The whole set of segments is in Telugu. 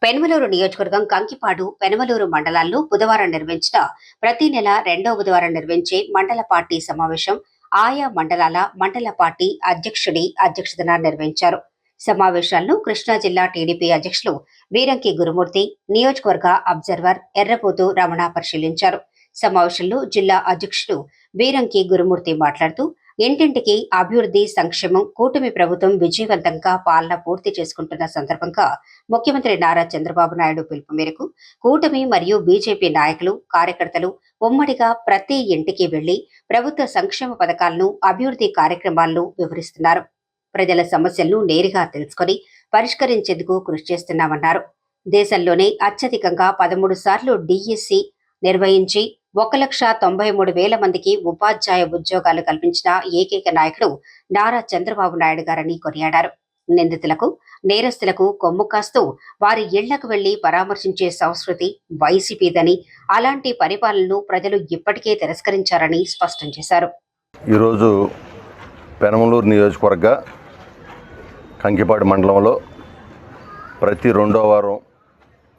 పెనమలూరు నియోజకవర్గం కంకిపాడు, పెనమలూరు మండలాల్లో బుధవారం నిర్వహించిన ప్రతి నెల రెండో బుధవారం నిర్వహించే మండల పార్టీ సమావేశం ఆయా మండలాల మండల పార్టీ అధ్యక్షుడి అధ్యక్షతన నిర్వహించారు. సమావేశాలను కృష్ణా జిల్లా టీడీపీ అధ్యక్షులు వీరంకి గురుమూర్తి, నియోజకవర్గ అబ్జర్వర్ ఎర్రబోతు రమణ పరిశీలించారు. సమావేశంలో జిల్లా అధ్యక్షుడు వీరంకి గురుమూర్తి మాట్లాడుతూ, ఇంటింటికి అభివృద్ధి సంక్షేమం కూటమి ప్రభుత్వం విజయవంతంగా పాలన పూర్తి చేసుకుంటున్న సందర్భంగా ముఖ్యమంత్రి నారా చంద్రబాబు నాయుడు పిలుపు మేరకు కూటమి మరియు బీజేపీ నాయకులు, కార్యకర్తలు ఉమ్మడిగా ప్రతి ఇంటికి వెళ్లి ప్రభుత్వ సంక్షేమ పథకాలను, అభివృద్ధి కార్యక్రమాలను వివరిస్తున్నారు. ప్రజల సమస్యలను నేరుగా తెలుసుకుని పరిష్కరించేందుకు కృషి చేస్తున్నామన్నారు. దేశంలోనే అత్యధికంగా 13 సార్లు డిఎస్సి నిర్వహించి 1,93,000 మందికి ఉపాధ్యాయ ఉద్యోగాలు కల్పించిన ఏకైక నాయకుడు నారా చంద్రబాబు నాయుడు గారని కొనియాడారు. నిందితులకు, నేరస్తులకు కొమ్ము కాస్తూ వారి ఇళ్లకు వెళ్లి పరామర్శించే సంస్కృతి వైసీపీదని, అలాంటి పరిపాలనను ప్రజలు ఇప్పటికే తిరస్కరించారని స్పష్టం చేశారు. ఈరోజు పెనమలూరు నియోజకవర్గ కంకిపాడు మండలంలో ప్రతి రెండో వారం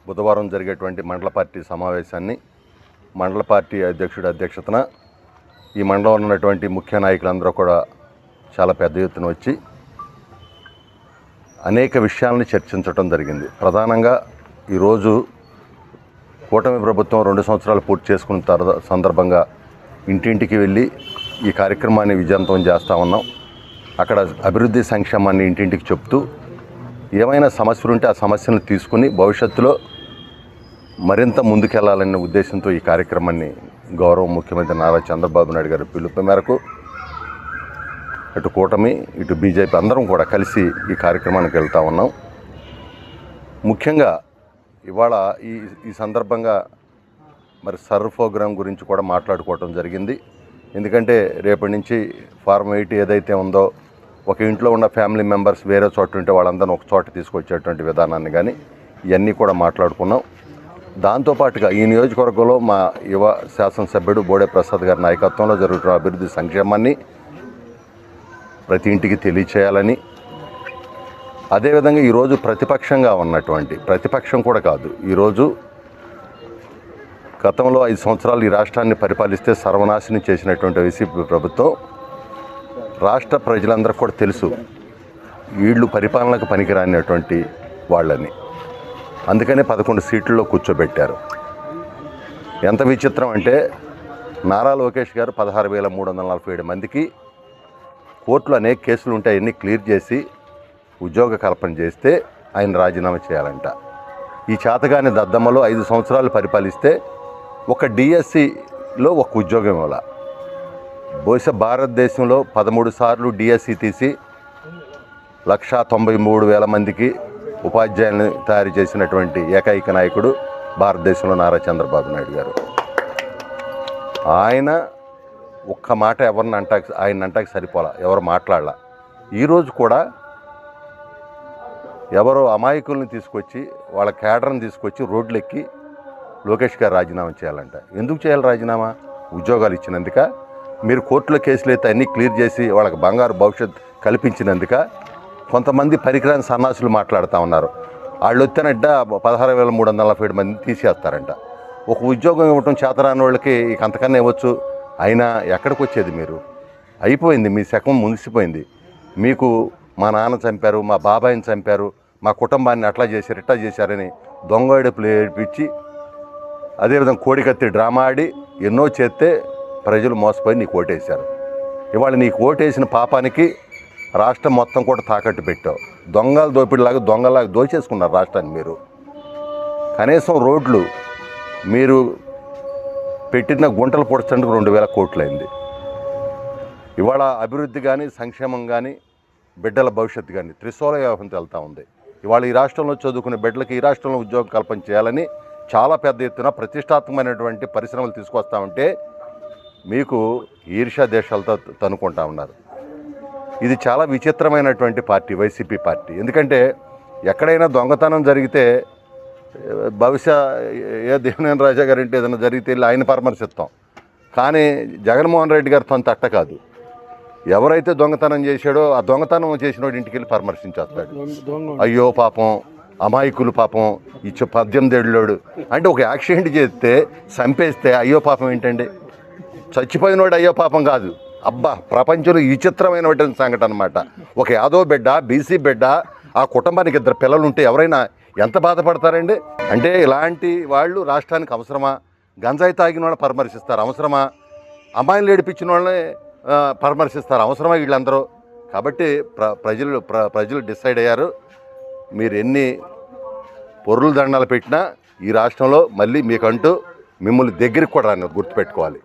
బుధవారం జరిగేటువంటి మండల పార్టీ సమావేశాన్ని మండల పార్టీ అధ్యక్షుడి అధ్యక్షతన ఈ మండలంలో ఉన్నటువంటి ముఖ్య నాయకులందరూ కూడా చాలా పెద్ద ఎత్తున వచ్చి అనేక విషయాలను చర్చించడం జరిగింది. ప్రధానంగా ఈరోజు కూటమి ప్రభుత్వం 2 సంవత్సరాలు పూర్తి చేసుకున్న సందర్భంగా ఇంటింటికి వెళ్ళి ఈ కార్యక్రమాన్ని విజయవంతం చేస్తూ ఉన్నాం. అక్కడ అభివృద్ధి సంక్షేమాన్ని ఇంటింటికి చెప్తూ ఏమైనా సమస్యలు ఉంటే ఆ సమస్యలను తీసుకుని భవిష్యత్తులో మరింత ముందుకెళ్లాలనే ఉద్దేశంతో ఈ కార్యక్రమాన్ని గౌరవ ముఖ్యమంత్రి నారా చంద్రబాబు నాయుడు గారి పిలుపు మేరకు అటు కూటమి, ఇటు బీజేపీ అందరం కూడా కలిసి ఈ కార్యక్రమానికి వెళ్తూ ఉన్నాం. ముఖ్యంగా ఇవాళ ఈ సందర్భంగా మరి సర్వ్ ప్రోగ్రాం గురించి కూడా మాట్లాడుకోవటం జరిగింది. ఎందుకంటే రేపటి నుంచి ఫార్మ్ 8 ఏదైతే ఉందో ఒక ఇంట్లో ఉన్న ఫ్యామిలీ మెంబర్స్ వేరే చోట ఉంటే వాళ్ళందరినీ ఒక చోట తీసుకొచ్చేటువంటి విధానాన్ని కానీ ఇవన్నీ కూడా మాట్లాడుకున్నాం. దాంతోపాటుగా ఈ నియోజకవర్గంలో మా యువ శాసనసభ్యుడు బోడే ప్రసాద్ గారి నాయకత్వంలో జరుగుతున్న అభివృద్ధి సంక్షేమాన్ని ప్రతి ఇంటికి తెలియచేయాలని, అదేవిధంగా ఈరోజు ప్రతిపక్షంగా ఉన్నటువంటి, ప్రతిపక్షం కూడా కాదు, ఈరోజు గతంలో 5 సంవత్సరాలు ఈ రాష్ట్రాన్ని పరిపాలిస్తే సర్వనాశనం చేసినటువంటి వైసీపీ ప్రభుత్వం రాష్ట్ర ప్రజలందరికీ కూడా తెలుసు వీళ్ళు పరిపాలనకు పనికిరానటువంటి వాళ్ళని. అందుకనే 11 సీట్లలో కూర్చోబెట్టారు. ఎంత విచిత్రం అంటే నారా లోకేష్ గారు 16,347 మందికి కోర్టులో అనేక కేసులు ఉంటాయి, అన్నీ క్లియర్ చేసి ఉద్యోగ కల్పన చేస్తే ఆయన రాజీనామా చేయాలంట. ఈ చేతగాని దద్దమ్మలో 5 సంవత్సరాలు పరిపాలిస్తే ఒక డిఎస్సిలో ఒక ఉద్యోగం ఇవ్వాల. బహుశా భారతదేశంలో 13 సార్లు డిఎస్సి తీసి 1,93,000 మందికి ఉపాధ్యాయులను తయారు చేసినటువంటి ఏకైక నాయకుడు భారతదేశంలో నారా చంద్రబాబు నాయుడు గారు. ఆయన ఒక్క మాట ఎవరిని ఆయన అంటాకి సరిపోలా, ఎవరు మాట్లాడాల. ఈరోజు కూడా ఎవరో అమాయకుల్ని తీసుకొచ్చి వాళ్ళ కేడర్ని తీసుకొచ్చి రోడ్లెక్కి లోకేష్ గారు రాజీనామా చేయాలంట. ఎందుకు చేయాలి రాజీనామా? ఉద్యోగాలు ఇచ్చినందుక? మీరు కోర్టులో కేసులు అయితే అన్నీ క్లియర్ చేసి వాళ్ళకి బంగారు భవిష్యత్తు కల్పించినందుక? కొంతమంది పరికరాన్ని సన్నాసులు మాట్లాడుతూ ఉన్నారు. వాళ్ళు వచ్చానంట 16,347 మంది తీసేస్తారంట. ఒక ఉద్యోగం ఇవ్వటం చేతరాని వాళ్ళకి ఇక అంతకన్నా ఇవ్వచ్చు. అయినా ఎక్కడికి వచ్చేది? మీరు అయిపోయింది, మీ శకం ముగిసిపోయింది. మీకు మా నాన్న చంపారు, మా బాబాయిని చంపారు, మా కుటుంబాన్ని అట్లా చేశారు, ఇట్లా చేశారని దొంగ ఏడుపులు ఏడిపించి, అదేవిధంగా కోడికత్తి డ్రామా ఆడి ఎన్నో చేస్తే ప్రజలు మోసపోయి నీకు ఓటేశారు. ఇవాళ నీకు ఓటేసిన పాపానికి రాష్ట్రం మొత్తం కూడా తాకట్టు పెట్టావు. దొంగల దోపిడిలాగా దొంగలాగా దోచేసుకున్నారు రాష్ట్రాన్ని మీరు. కనీసం రోడ్లు మీరు పెట్టిన గుంటలు పొడచడానికి 2,000 కోట్లు అయింది. ఇవాళ అభివృద్ధి కానీ, సంక్షేమం కానీ, బిడ్డల భవిష్యత్తు కానీ త్రిశూల వ్యవహారంతో వెళ్తూ ఉంది. ఇవాళ ఈ రాష్ట్రంలో చదువుకునే బిడ్డలకి ఈ రాష్ట్రంలో ఉద్యోగ కల్పన చేయాలని చాలా పెద్ద ఎత్తున ప్రతిష్టాత్మకమైనటువంటి పరిశ్రమలు తీసుకొస్తా ఉంటే మీకు ఈర్ష్యా దేశాలతో తనుకుంటా ఉన్నారు. ఇది చాలా విచిత్రమైనటువంటి పార్టీ వైసీపీ పార్టీ. ఎందుకంటే ఎక్కడైనా దొంగతనం జరిగితే బహుశా దేవినేని రాజా గారి ఇంటి ఏదైనా జరిగితే వెళ్ళి ఆయన పరామర్శిస్తాం. కానీ జగన్మోహన్ రెడ్డి గారితో తట్ట కాదు. ఎవరైతే దొంగతనం చేశాడో ఆ దొంగతనం చేసిన వాడి ఇంటికి వెళ్ళి పరామర్శించేస్తాడు. అయ్యో పాపం అమాయకులు పాపం 18 ఏళ్ళోడు అంటే ఒక యాక్సిడెంట్ చేస్తే చంపేస్తే అయ్యో పాపం ఏంటండి? చచ్చిపోయినోడు అయ్యో పాపం కాదు. అబ్బా, ప్రపంచంలో విచిత్రమైనటువంటి సంఘటన అనమాట. ఒక యాదవ్ బిడ్డ, బీసీ బిడ్డ, ఆ కుటుంబానికి 2 పిల్లలు ఉంటే ఎవరైనా ఎంత బాధపడతారండి? అంటే ఇలాంటి వాళ్ళు రాష్ట్రానికి అవసరమా? గంజాయి తాగిన వాళ్ళని పరామర్శిస్తారు అవసరమా? అమ్మాయిలు ఏడిపించిన వాళ్ళని పరామర్శిస్తారు అవసరమా వీళ్ళందరూ? కాబట్టి ప్రజలు డిసైడ్ అయ్యారు. మీరు ఎన్ని పొరుల దండాలు పెట్టినా ఈ రాష్ట్రంలో మళ్ళీ మీకంటూ మిమ్మల్ని దగ్గరికి కూడా రాని గుర్తుపెట్టుకోవాలి.